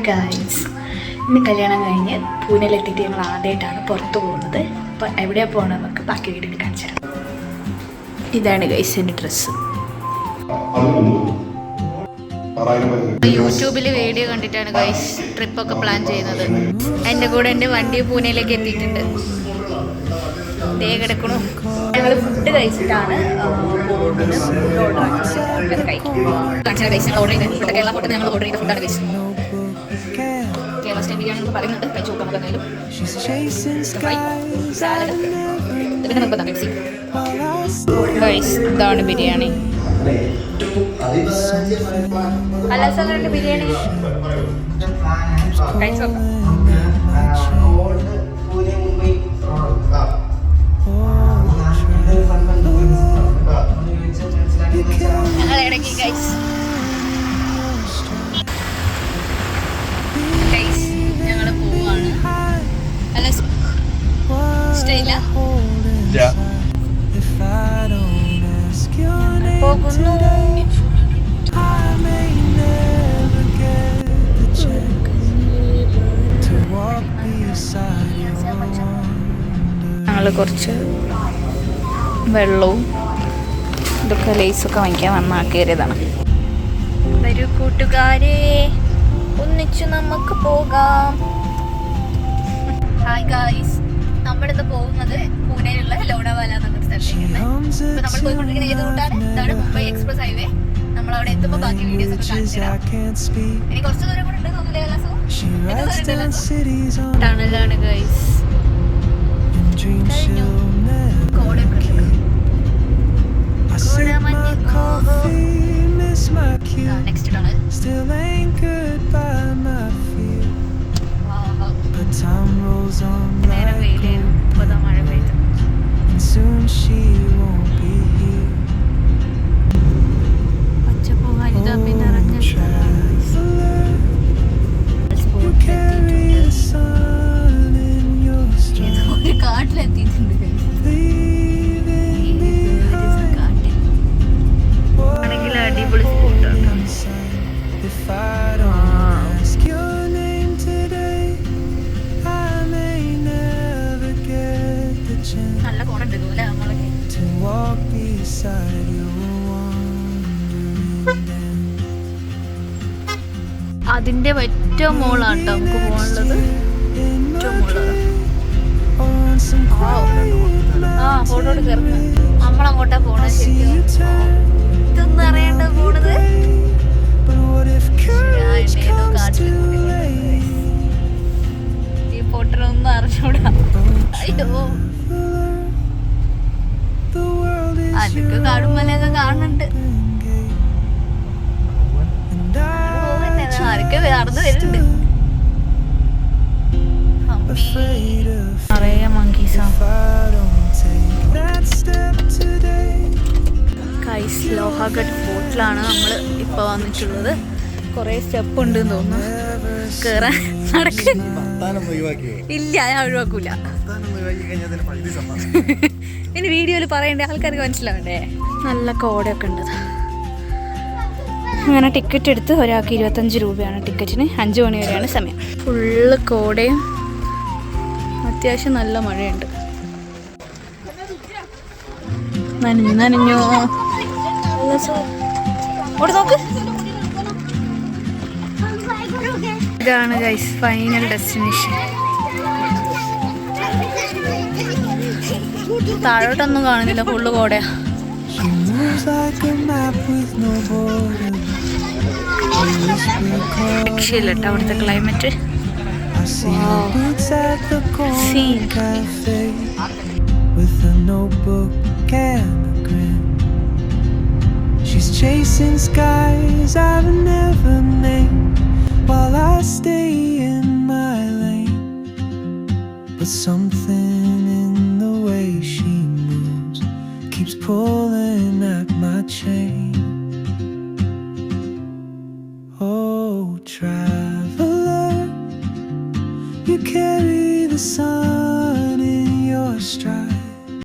Guys, ഇന്ന് കല്യാണം കഴിഞ്ഞ് പൂനെയിലെത്തിയിട്ട് ഞങ്ങൾ ആദ്യമായിട്ടാണ് പുറത്തു പോകുന്നത്. അപ്പോൾ എവിടെയാണ് പോകണം നമുക്ക് ബാക്കി വീഡിയോയിൽ കാണിച്ചു തരാം. ഇതാണ് ഗൈസ് എൻ്റെ ഡ്രസ്സ്. യൂട്യൂബിൽ വീഡിയോ കണ്ടിട്ടാണ് ഗൈസ് ട്രിപ്പൊക്കെ പ്ലാൻ ചെയ്യുന്നത്. എൻ്റെ കൂടെ എൻ്റെ വണ്ടി പൂനെയിലേക്ക് എത്തിയിട്ടുണ്ട്. ദേ കിടക്കണു. ഞങ്ങൾ ഫുഡ് കഴിച്ചിട്ടാണ് കേരള ഫുഡ് ഞങ്ങൾ ഓർഡർ ചെയ്ത ഫുഡാണ് കഴിച്ചത്. കേരള സ്റ്റൈൽ ബിരിയാണി എന്ന് പറയുന്നുണ്ട്. കഴിച്ചു നോക്കാം നമുക്ക് എന്തായാലും. സാലഡ് പിന്നെ നമുക്ക് പെപ്സി. ഇതാണ് ബിരിയാണി. നല്ല സ്ഥലമുണ്ട് ബിരിയാണി. കഴിച്ചു നോക്കാം. ഞങ്ങൾ ഇടയ്ക്ക് ഞങ്ങൾ പോവാണ്. അല്ല സ്റ്റൈല പോകുന്നു. ഞങ്ങൾ കുറച്ച് വെള്ളവും ഇതൊക്കെ ലേസൊക്കെ വാങ്ങിക്കാൻ വന്നാക്കിയതാണ്. വരൂ കൂട്ടുകാരെ, ഒന്നിച്ചു നമുക്ക് പോകാം. ഹായ് ഗായ്സ്, നമ്മളിന്ന് പോകുന്നത് പൂനെയിലുള്ള ലോണാവാല എന്നൊരു സ്ഥലത്തേക്കാണ്. ഇപ്പൊ നമ്മൾ പോയിക്കൊണ്ടിരിക്കുന്ന ഏത് റൂട്ടാണ്? ഇതാണ് മുംബൈ എക്സ്പ്രസ് ഹൈവേ. നമ്മളവിടെ എത്തുമ്പോൾ ബാക്കി വീഡിയോസ് ഒക്കെ കാണിച്ചു തരാം. ഇനി കുറച്ച് ദൂരം കൂടെ ഉണ്ട് തോന്നില്ലേ? ടണലാണ് ഗായ്സ്. Next tunnel. നേരെ വെയിലേനും ഇപ്പതാ മഴ പെയ്തു. പച്ചപ്പൂ ഹരിതാപി നിറഞ്ഞ കാട്ടിലെത്തിയിട്ടുണ്ട്. ആണെങ്കിൽ അടിപൊളി സ്പോട്ടാണ്. നല്ല കോണുണ്ട് അല്ലേ നമ്മളൊക്കെ. അതിന്റെ ഏറ്റവും മുകളാണ് കേട്ടോ നമുക്ക് പോകാനുള്ളത്. ഏറ്റവും മുകളാണ്. ഫോട്ടോ എടുക്കുന്ന നമ്മളങ്ങോട്ടാ പോണത്. ശരിക്കും ഇതൊന്നും അറിയാണ്ട് പോണത്. ഏതോ കാട്ടിൽ ഈ ഫോട്ടോയൊന്നും അറിഞ്ഞൂടാ. അയ്യോ, അതൊക്കെ കാണുമ്പോലൊക്കെ കാണുന്നുണ്ട്. ആരൊക്കെ നടന്നു വരുന്നുണ്ട്. നിറയെ മങ്കീസാ. ഗൈസ്, ലോഹാഗഡ് ഫോർട്ടിലാണ് നമ്മൾ ഇപ്പോൾ വന്നിട്ടുള്ളത്. കുറേ സ്റ്റെപ്പ് ഉണ്ട് തോന്നുന്നു കയറാൻ. നടക്ക് ഇല്ല, ഞാൻ ഒഴിവാക്കൂല. ഇനി വീഡിയോയിൽ പറയണ്ടേ, ആൾക്കാർക്ക് മനസ്സിലാവണ്ടേ. നല്ല കോടയൊക്കെ ഉണ്ട്. അങ്ങനെ ടിക്കറ്റ് എടുത്ത് ഒരാൾക്ക് 25 രൂപയാണ് ടിക്കറ്റിന്. 5 മണി വരെയാണ് സമയം. ഫുള്ള് കോടയും അത്യാവശ്യം നല്ല മഴയുണ്ട്. നനഞ്ഞോ നോക്ക്. ഇതാണ് ഗൈസ് ഫൈനൽ ഡെസ്റ്റിനേഷൻ. താഴോട്ടൊന്നും കാണുന്നില്ല, ഫുള്ള് കോടയാ. രക്ഷയില്ല കേട്ടോ അവിടുത്തെ climate. She's chasing skies I've never named while I stay in my lane. But something in the way she moves keeps pulling at my chain. Oh, traveler, you carry the sun